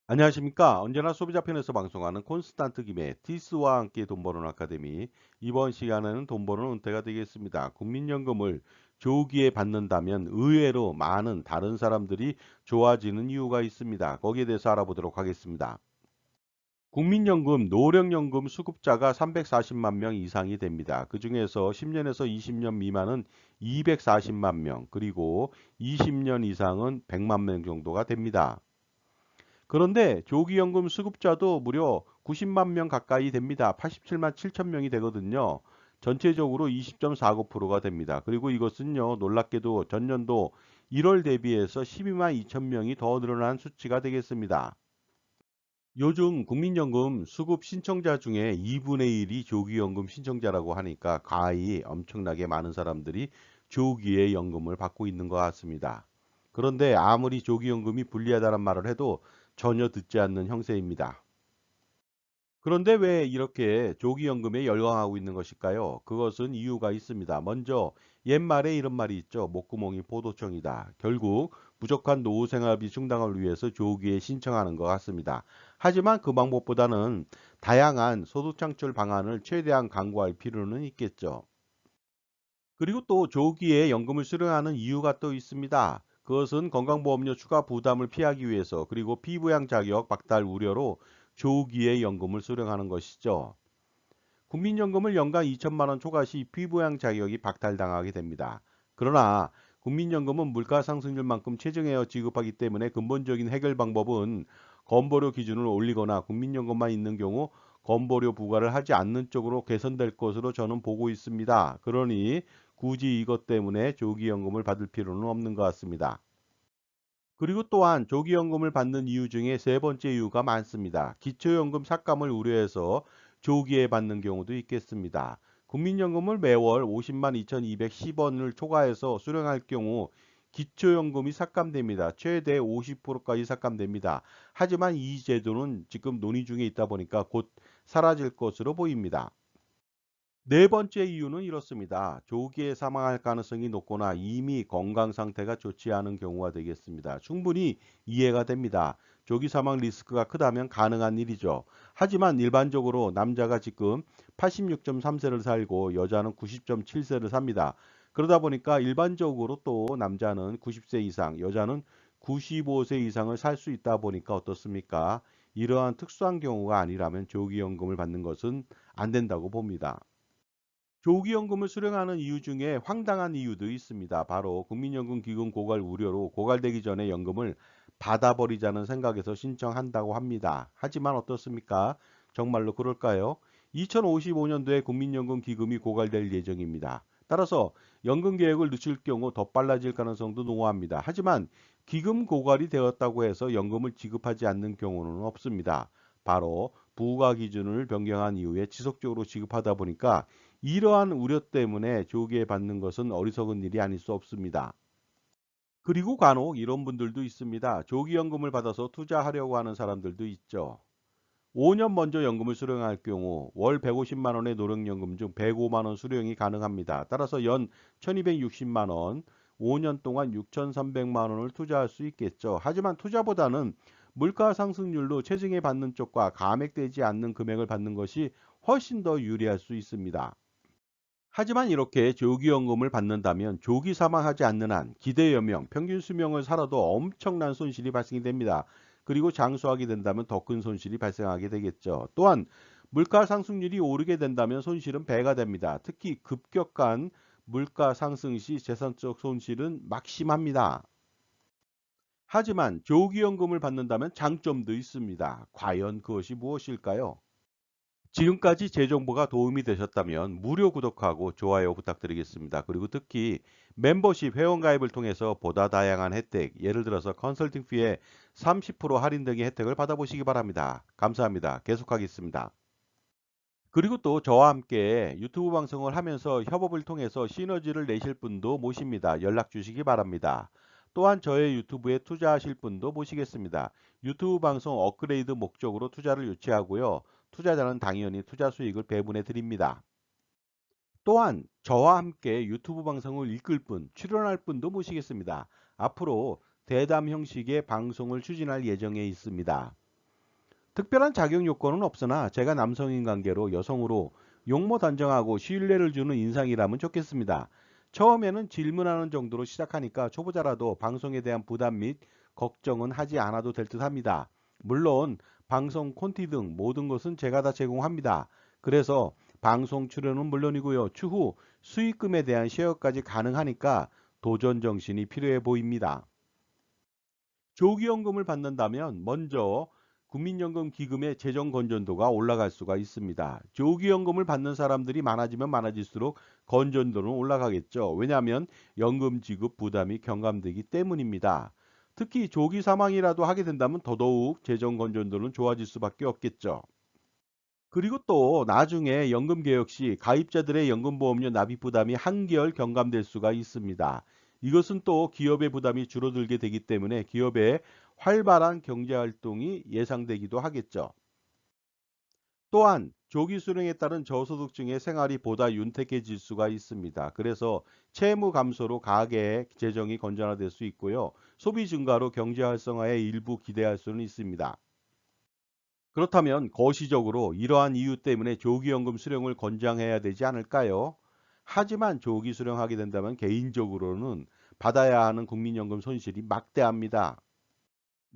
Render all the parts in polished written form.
안녕하십니까. 언제나 소비자 편에서 방송하는 콘스탄트 김의 티스와 함께 돈 버는 아카데미. 이번 시간에는 돈 버는 은퇴가 되겠습니다. 국민연금을 조기에 받는다면 의외로 많은 다른 사람들이 좋아지는 이유가 있습니다. 거기에 대해서 알아보도록 하겠습니다. 국민연금, 노령연금 수급자가 340만 명 이상이 됩니다. 그중에서 10년에서 20년 미만은 240만 명, 그리고 20년 이상은 100만 명 정도가 됩니다. 그런데 조기연금 수급자도 무려 90만 명 가까이 됩니다. 87만 7천 명이 되거든요. 전체적으로 20.49%가 됩니다. 그리고 이것은요, 놀랍게도 전년도 1월 대비해서 12만 2천 명이 더 늘어난 수치가 되겠습니다. 요즘 국민연금 수급 신청자 중에 2분의 1이 조기연금 신청자라고 하니까 가히 엄청나게 많은 사람들이 조기에 연금을 받고 있는 것 같습니다. 그런데 아무리 조기연금이 불리하다는 말을 해도 전혀 듣지 않는 형세입니다. 그런데 왜 이렇게 조기연금에 열광하고 있는 것일까요? 그것은 이유가 있습니다. 먼저 옛말에 이런 말이 있죠. 목구멍이 포도청이다. 결국 부족한 노후 생활비 충당을 위해서 조기에 신청하는 것 같습니다. 하지만 그 방법보다는 다양한 소득 창출 방안을 최대한 강구할 필요는 있겠죠. 그리고 또 조기에 연금을 수령하는 이유가 또 있습니다. 그것은 건강보험료 추가 부담을 피하기 위해서 그리고 피부양 자격 박탈 우려로 조기에 연금을 수령하는 것이죠. 국민연금을 연간 2천만 원 초과 시 피부양 자격이 박탈당하게 됩니다. 그러나 국민연금은 물가 상승률만큼 최저하여 지급하기 때문에 근본적인 해결 방법은 건보료 기준을 올리거나 국민연금만 있는 경우 건보료 부과를 하지 않는 쪽으로 개선될 것으로 저는 보고 있습니다. 그러니 굳이 이것 때문에 조기연금을 받을 필요는 없는 것 같습니다. 그리고 또한 조기연금을 받는 이유 중에 세 번째 이유가 많습니다. 기초연금 삭감을 우려해서 조기에 받는 경우도 있겠습니다. 국민연금을 매월 50만 2,210원을 초과해서 수령할 경우 기초연금이 삭감됩니다. 최대 50%까지 삭감됩니다. 하지만 이 제도는 지금 논의 중에 있다 보니까 곧 사라질 것으로 보입니다. 네 번째 이유는 이렇습니다. 조기에 사망할 가능성이 높거나 이미 건강 상태가 좋지 않은 경우가 되겠습니다. 충분히 이해가 됩니다. 조기 사망 리스크가 크다면 가능한 일이죠. 하지만 일반적으로 남자가 지금 86.3세를 살고 여자는 90.7세를 삽니다. 그러다 보니까 일반적으로 또 남자는 90세 이상, 여자는 95세 이상을 살 수 있다 보니까 어떻습니까? 이러한 특수한 경우가 아니라면 조기연금을 받는 것은 안 된다고 봅니다. 조기연금을 수령하는 이유 중에 황당한 이유도 있습니다. 바로 국민연금 기금 고갈 우려로 고갈되기 전에 연금을 받아버리자는 생각에서 신청한다고 합니다. 하지만 어떻습니까? 정말로 그럴까요? 2055년도에 국민연금 기금이 고갈될 예정입니다. 따라서 연금 계획을 늦출 경우 더 빨라질 가능성도 농후합니다. 하지만 기금 고갈이 되었다고 해서 연금을 지급하지 않는 경우는 없습니다. 바로 부과 기준을 변경한 이후에 지속적으로 지급하다 보니까 이러한 우려 때문에 조기에 받는 것은 어리석은 일이 아닐 수 없습니다. 그리고 간혹 이런 분들도 있습니다. 조기연금을 받아서 투자하려고 하는 사람들도 있죠. 5년 먼저 연금을 수령할 경우 월 150만 원의 노령연금 중 105만 원 수령이 가능합니다. 따라서 연 1260만 원, 5년 동안 6300만 원을 투자할 수 있겠죠. 하지만 투자보다는 물가 상승률로 체증에 받는 쪽과 감액되지 않는 금액을 받는 것이 훨씬 더 유리할 수 있습니다. 하지만 이렇게 조기연금을 받는다면 조기 사망하지 않는 한 기대 연명, 평균 수명을 살아도 엄청난 손실이 발생이 됩니다. 그리고 장수하게 된다면 더 큰 손실이 발생하게 되겠죠. 또한 물가 상승률이 오르게 된다면 손실은 배가 됩니다. 특히 급격한 물가 상승 시 재산적 손실은 막심합니다. 하지만 조기연금을 받는다면 장점도 있습니다. 과연 그것이 무엇일까요? 지금까지 제 정보가 도움이 되셨다면 무료 구독하고 좋아요 부탁드리겠습니다. 그리고 특히 멤버십 회원가입을 통해서 보다 다양한 혜택, 예를 들어서 컨설팅 피에 30% 할인 등의 혜택을 받아보시기 바랍니다. 감사합니다. 계속하겠습니다. 그리고 또 저와 함께 유튜브 방송을 하면서 협업을 통해서 시너지를 내실 분도 모십니다. 연락 주시기 바랍니다. 또한 저의 유튜브에 투자하실 분도 모시겠습니다. 유튜브 방송 업그레이드 목적으로 투자를 유치하고요. 투자자는 당연히 투자 수익을 배분해 드립니다. 또한 저와 함께 유튜브 방송을 이끌 분, 출연할 분도 모시겠습니다. 앞으로 대담 형식의 방송을 추진할 예정에 있습니다. 특별한 자격 요건은 없으나 제가 남성인 관계로 여성으로 용모 단정하고 신뢰를 주는 인상이라면 좋겠습니다. 처음에는 질문하는 정도로 시작하니까 초보자라도 방송에 대한 부담 및 걱정은 하지 않아도 될 듯 합니다. 물론 방송 콘티 등 모든 것은 제가 다 제공합니다. 그래서 방송 출연은 물론이고요. 추후 수익금에 대한 쉐어까지 가능하니까 도전 정신이 필요해 보입니다. 조기연금을 받는다면 먼저 국민연금 기금의 재정 건전도가 올라갈 수가 있습니다. 조기연금을 받는 사람들이 많아지면 많아질수록 건전도는 올라가겠죠. 왜냐하면 연금 지급 부담이 경감되기 때문입니다. 특히 조기 사망이라도 하게 된다면 더더욱 재정 건전도는 좋아질 수밖에 없겠죠. 그리고 또 나중에 연금 개혁 시 가입자들의 연금보험료 납입 부담이 한결 경감될 수가 있습니다. 이것은 또 기업의 부담이 줄어들게 되기 때문에 기업의 활발한 경제 활동이 예상되기도 하겠죠. 또한 조기 수령에 따른 저소득층의 생활이 보다 윤택해질 수가 있습니다. 그래서 채무 감소로 가계 재정이 건전화될 수 있고요. 소비 증가로 경제 활성화에 일부 기대할 수는 있습니다. 그렇다면 거시적으로 이러한 이유 때문에 조기연금 수령을 권장해야 되지 않을까요? 하지만 조기 수령하게 된다면 개인적으로는 받아야 하는 국민연금 손실이 막대합니다.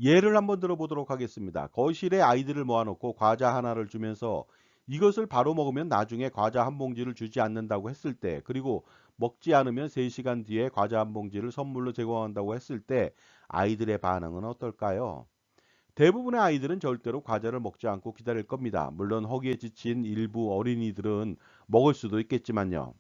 예를 한번 들어보도록 하겠습니다. 거실에 아이들을 모아놓고 과자 하나를 주면서 이것을 바로 먹으면 나중에 과자 한 봉지를 주지 않는다고 했을 때, 그리고 먹지 않으면 3시간 뒤에 과자 한 봉지를 선물로 제공한다고 했을 때 아이들의 반응은 어떨까요? 대부분의 아이들은 절대로 과자를 먹지 않고 기다릴 겁니다. 물론 허기에 지친 일부 어린이들은 먹을 수도 있겠지만요.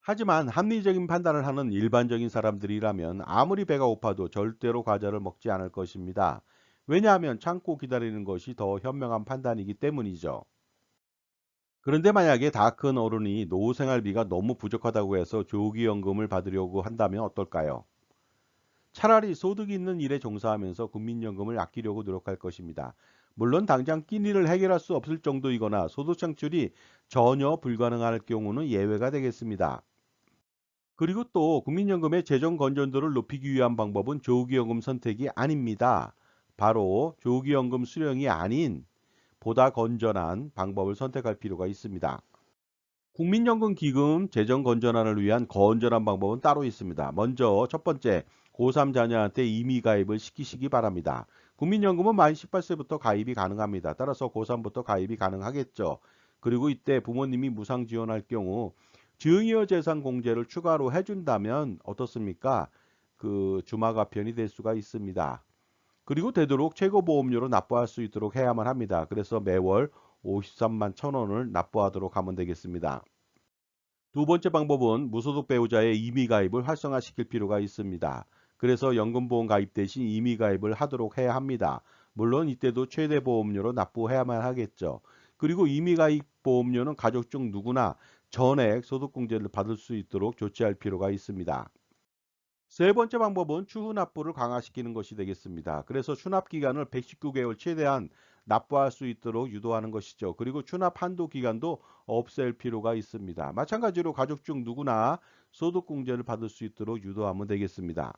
하지만 합리적인 판단을 하는 일반적인 사람들이라면 아무리 배가 고파도 절대로 과자를 먹지 않을 것입니다. 왜냐하면 참고 기다리는 것이 더 현명한 판단이기 때문이죠. 그런데 만약에 다 큰 어른이 노후 생활비가 너무 부족하다고 해서 조기연금을 받으려고 한다면 어떨까요? 차라리 소득이 있는 일에 종사하면서 국민연금을 아끼려고 노력할 것입니다. 물론 당장 끼니를 해결할 수 없을 정도이거나 소득 창출이 전혀 불가능할 경우는 예외가 되겠습니다. 그리고 또 국민연금의 재정 건전도를 높이기 위한 방법은 조기연금 선택이 아닙니다. 바로 조기연금 수령이 아닌 보다 건전한 방법을 선택할 필요가 있습니다. 국민연금 기금 재정 건전화를 위한 건전한 방법은 따로 있습니다. 먼저 첫 번째, 고3 자녀한테 임의 가입을 시키시기 바랍니다. 국민연금은 만 18세부터 가입이 가능합니다. 따라서 고3부터 가입이 가능하겠죠. 그리고 이때 부모님이 무상 지원할 경우 증여 재산 공제를 추가로 해준다면 어떻습니까? 그 주마가편이 될 수가 있습니다. 그리고 되도록 최고보험료로 납부할 수 있도록 해야만 합니다. 그래서 매월 53만 1,000원을 납부하도록 하면 되겠습니다. 두 번째 방법은 무소속 배우자의 임의 가입을 활성화시킬 필요가 있습니다. 그래서 연금보험 가입 대신 임의 가입을 하도록 해야 합니다. 물론 이때도 최대 보험료로 납부해야만 하겠죠. 그리고 임의 가입 보험료는 가족 중 누구나 전액 소득공제를 받을 수 있도록 조치할 필요가 있습니다. 세 번째 방법은 추후 납부를 강화시키는 것이 되겠습니다. 그래서 추납 기간을 119개월 최대한 납부할 수 있도록 유도하는 것이죠. 그리고 추납 한도 기간도 없앨 필요가 있습니다. 마찬가지로 가족 중 누구나 소득공제를 받을 수 있도록 유도하면 되겠습니다.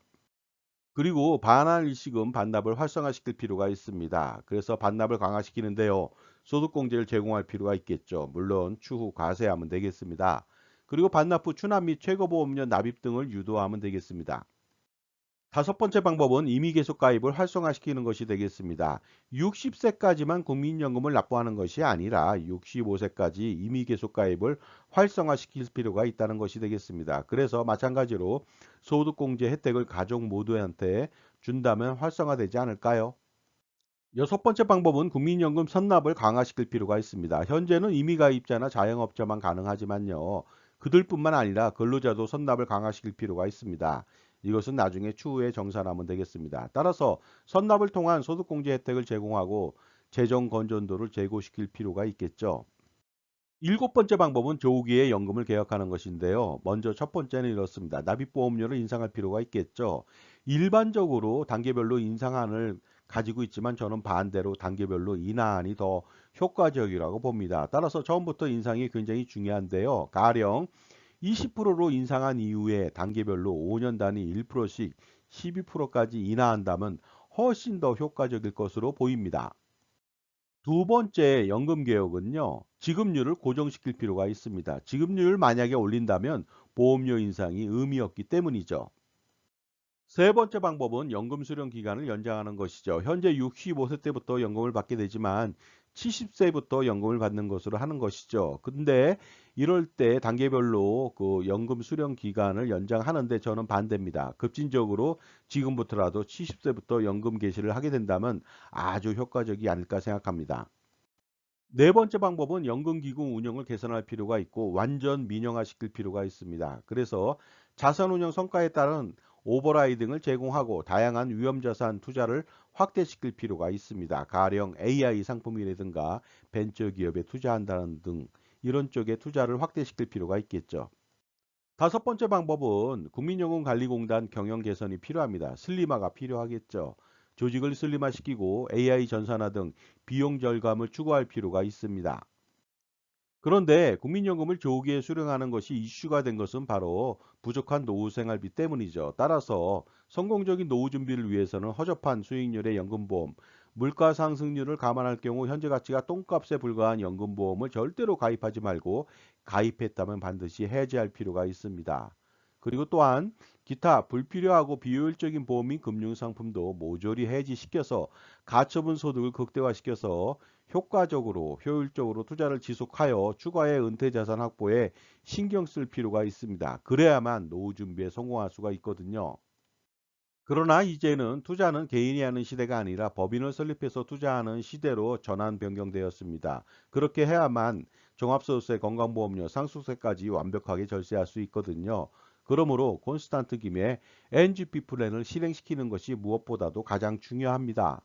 그리고 반환 일시금 반납을 활성화시킬 필요가 있습니다. 그래서 반납을 강화시키는데요. 소득공제를 제공할 필요가 있겠죠. 물론 추후 과세하면 되겠습니다. 그리고 반납 후 추납 및 최고보험료 납입 등을 유도하면 되겠습니다. 다섯 번째 방법은 임의 계속 가입을 활성화시키는 것이 되겠습니다. 60세까지만 국민연금을 납부하는 것이 아니라 65세까지 임의 계속 가입을 활성화시킬 필요가 있다는 것이 되겠습니다. 그래서 마찬가지로 소득공제 혜택을 가족 모두한테 준다면 활성화되지 않을까요? 여섯 번째 방법은 국민연금 선납을 강화시킬 필요가 있습니다. 현재는 임의가입자나 자영업자만 가능하지만요. 그들뿐만 아니라 근로자도 선납을 강화시킬 필요가 있습니다. 이것은 나중에 추후에 정산하면 되겠습니다. 따라서 선납을 통한 소득공제 혜택을 제공하고 재정 건전도를 제고시킬 필요가 있겠죠. 일곱 번째 방법은 조기에 연금을 개혁하는 것인데요. 먼저 첫 번째는 이렇습니다. 납입보험료를 인상할 필요가 있겠죠. 일반적으로 단계별로 인상안을 가지고 있지만 저는 반대로 단계별로 인하안이 더 효과적이라고 봅니다. 따라서 처음부터 인상이 굉장히 중요한데요. 가령 20%로 인상한 이후에 단계별로 5년 단위 1%씩 12%까지 인하한다면 훨씬 더 효과적일 것으로 보입니다. 두 번째 연금 개혁은요, 지급률을 고정시킬 필요가 있습니다. 지급률을 만약에 올린다면 보험료 인상이 의미 없기 때문이죠. 세 번째 방법은 연금 수령 기간을 연장하는 것이죠. 현재 65세 때부터 연금을 받게 되지만 70세부터 연금을 받는 것으로 하는 것이죠. 근데 이럴 때 단계별로 그 연금 수령 기간을 연장하는데 저는 반대입니다. 급진적으로 지금부터라도 70세부터 연금 개시를 하게 된다면 아주 효과적이 아닐까 생각합니다. 네 번째 방법은 연금기구 운영을 개선할 필요가 있고 완전 민영화시킬 필요가 있습니다. 그래서 자산운용 성과에 따른 오버라이딩을 제공하고 다양한 위험자산 투자를 확대시킬 필요가 있습니다. 가령 AI 상품이라든가 벤처기업에 투자한다는 등 이런 쪽에 투자를 확대시킬 필요가 있겠죠. 다섯 번째 방법은 국민연금관리공단 경영 개선이 필요합니다. 슬림화가 필요하겠죠. 조직을 슬림화시키고 AI 전산화 등 비용 절감을 추구할 필요가 있습니다. 그런데 국민연금을 조기에 수령하는 것이 이슈가 된 것은 바로 부족한 노후 생활비 때문이죠. 따라서 성공적인 노후 준비를 위해서는 허접한 수익률의 연금보험, 물가 상승률을 감안할 경우 현재 가치가 똥값에 불과한 연금보험을 절대로 가입하지 말고 가입했다면 반드시 해지할 필요가 있습니다. 그리고 또한 기타 불필요하고 비효율적인 보험 및 금융상품도 모조리 해지시켜서 가처분 소득을 극대화시켜서 효과적으로 효율적으로 투자를 지속하여 추가의 은퇴 자산 확보에 신경 쓸 필요가 있습니다. 그래야만 노후 준비에 성공할 수가 있거든요. 그러나 이제는 투자는 개인이 하는 시대가 아니라 법인을 설립해서 투자하는 시대로 전환 변경되었습니다. 그렇게 해야만 종합소득세, 건강보험료, 상속세까지 완벽하게 절세할 수 있거든요. 그러므로 콘스탄트 김에 NGP 플랜을 실행시키는 것이 무엇보다도 가장 중요합니다.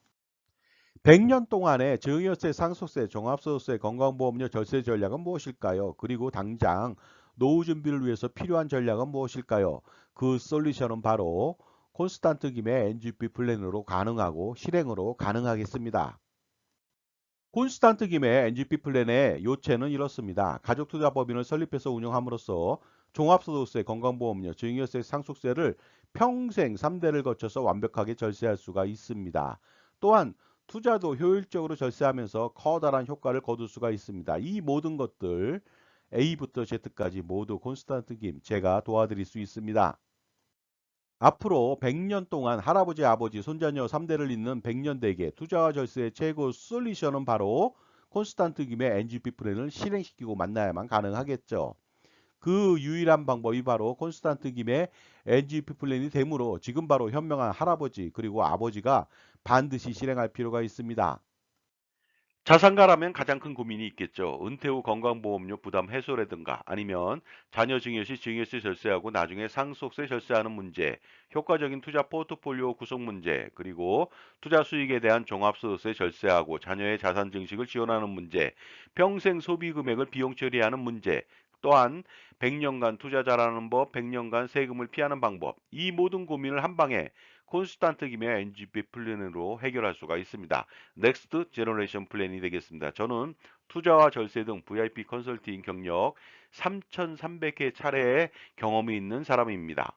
100년 동안의 증여세, 상속세, 종합소득세, 건강보험료 절세 전략은 무엇일까요? 그리고 당장 노후 준비를 위해서 필요한 전략은 무엇일까요? 그 솔루션은 바로 콘스탄트 김의 NGP 플랜으로 가능하고 실행으로 가능하겠습니다. 콘스탄트 김의 NGP 플랜의 요체는 이렇습니다. 가족투자법인을 설립해서 운영함으로써 종합소득세, 건강보험료, 증여세, 상속세를 평생 3대를 거쳐서 완벽하게 절세할 수가 있습니다. 또한 투자도 효율적으로 절세하면서 커다란 효과를 거둘 수가 있습니다. 이 모든 것들 A부터 Z까지 모두 콘스탄트 김 제가 도와드릴 수 있습니다. 앞으로 100년 동안 할아버지, 아버지, 손자녀 3대를 잇는 100년 대계 투자와 절세의 최고 솔루션은 바로 콘스탄트 김의 NGP 플랜을 실행시키고 만나야만 가능하겠죠. 그 유일한 방법이 바로 콘스탄트 김의 NGP 플랜이 되므로 지금 바로 현명한 할아버지 그리고 아버지가 반드시 실행할 필요가 있습니다. 자산가라면 가장 큰 고민이 있겠죠. 은퇴 후 건강보험료 부담 해소라든가 아니면 자녀 증여 시 증여세 절세하고 나중에 상속세 절세하는 문제, 효과적인 투자 포트폴리오 구성 문제, 그리고 투자 수익에 대한 종합소득세 절세하고 자녀의 자산 증식을 지원하는 문제, 평생 소비 금액을 비용 처리하는 문제, 또한 100년간 투자 잘하는 법, 100년간 세금을 피하는 방법, 이 모든 고민을 한 방에 콘스탄트 김의 NGP 플랜으로 해결할 수가 있습니다. 넥스트 제너레이션 플랜이 되겠습니다. 저는 투자와 절세 등 VIP 컨설팅 경력 3,300회 차례의 경험이 있는 사람입니다.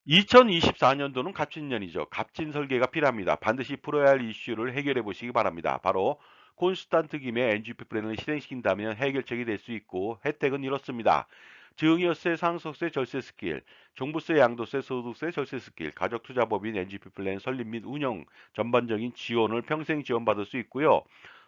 2024년도는 갑진년이죠. 갑진 설계가 필요합니다. 반드시 풀어야 할 이슈를 해결해 보시기 바랍니다. 바로 콘스탄트 김의 NGP 플랜을 실행시킨다면 해결책이 될 수 있고 혜택은 이렇습니다. 증여세, 상속세, 절세 스킬, 종부세, 양도세, 소득세, 절세 스킬, 가족투자법인 NGP 플랜 설립 및 운영 전반적인 지원을 평생 지원받을 수 있고요.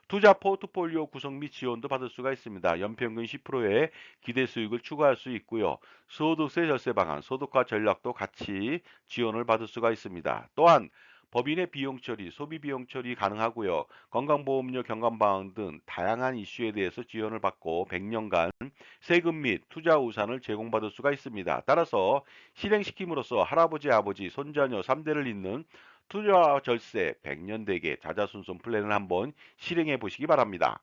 투자 포트폴리오 구성 및 지원도 받을 수가 있습니다. 연평균 10%의 기대 수익을 추가할 수 있고요. 소득세 절세 방안, 소득화 전략도 같이 지원을 받을 수가 있습니다. 또한 법인의 비용 처리, 소비 비용 처리 가능하고요. 건강보험료 경감 방안 등 다양한 이슈에 대해서 지원을 받고 100년간 세금 및 투자 우산을 제공받을 수가 있습니다. 따라서 실행시킴으로써 할아버지, 아버지, 손자녀 3대를 잇는 투자와 절세 100년 대계 자자손손 플랜을 한번 실행해 보시기 바랍니다.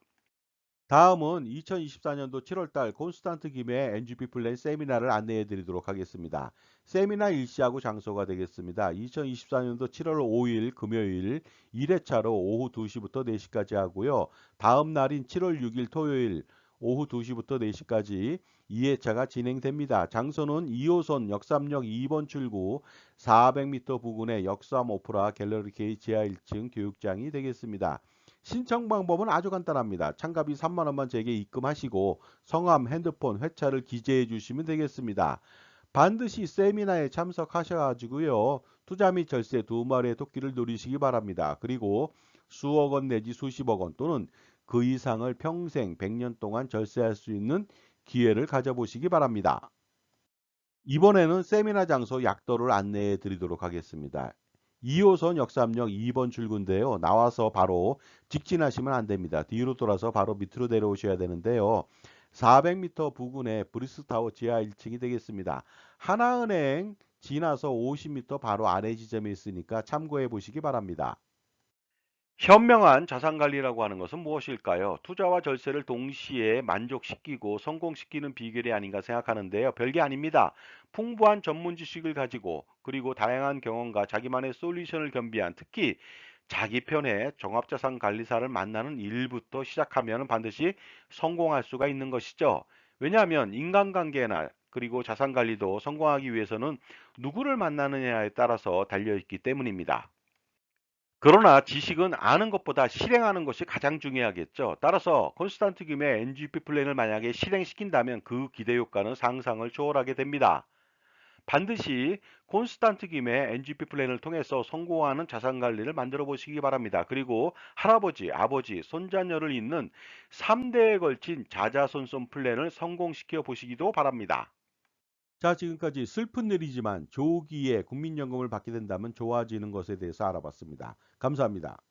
다음은 2024년도 7월달 콘스탄트 김의 NGP 플랜 세미나를 안내해 드리도록 하겠습니다. 세미나 일시하고 장소가 되겠습니다. 2024년도 7월 5일 금요일 1회차로 오후 2시부터 4시까지 하고요. 다음 날인 7월 6일 토요일 오후 2시부터 4시까지 2회차가 진행됩니다. 장소는 2호선 역삼역 2번 출구 400m 부근의 역삼 오프라 갤러리 K 지하 1층 교육장이 되겠습니다. 신청 방법은 아주 간단합니다. 참가비 3만 원만 제게 입금하시고 성함, 핸드폰, 회차를 기재해 주시면 되겠습니다. 반드시 세미나에 참석하셔가지고요. 투자 및 절세 두 마리의 토끼를 누리시기 바랍니다. 그리고 수억 원 내지 수십억 원 또는 그 이상을 평생 100년 동안 절세할 수 있는 기회를 가져보시기 바랍니다. 이번에는 세미나 장소 약도를 안내해 드리도록 하겠습니다. 2호선 역삼역 2번 출구인데요. 나와서 바로 직진하시면 안 됩니다. 뒤로 돌아서 바로 밑으로 내려오셔야 되는데요. 400m 부근에 브리스타워 지하 1층이 되겠습니다. 하나은행 지나서 50m 바로 아래 지점에 있으니까 참고해 보시기 바랍니다. 현명한 자산관리라고 하는 것은 무엇일까요? 투자와 절세를 동시에 만족시키고 성공시키는 비결이 아닌가 생각하는데요. 별게 아닙니다. 풍부한 전문 지식을 가지고 그리고 다양한 경험과 자기만의 솔루션을 겸비한 특히 자기 편의 종합자산관리사를 만나는 일부터 시작하면 반드시 성공할 수가 있는 것이죠. 왜냐하면 인간관계나 그리고 자산관리도 성공하기 위해서는 누구를 만나느냐에 따라서 달려있기 때문입니다. 그러나 지식은 아는 것보다 실행하는 것이 가장 중요하겠죠. 따라서 콘스탄트 김의 NGP 플랜을 만약에 실행시킨다면 그 기대 효과는 상상을 초월하게 됩니다. 반드시 콘스탄트 김의 NGP 플랜을 통해서 성공하는 자산 관리를 만들어 보시기 바랍니다. 그리고 할아버지, 아버지, 손자녀를 잇는 3대에 걸친 자자손손 플랜을 성공시켜 보시기도 바랍니다. 자, 지금까지 슬픈 일이지만 조기에 국민연금을 받게 된다면 좋아지는 것에 대해서 알아봤습니다. 감사합니다.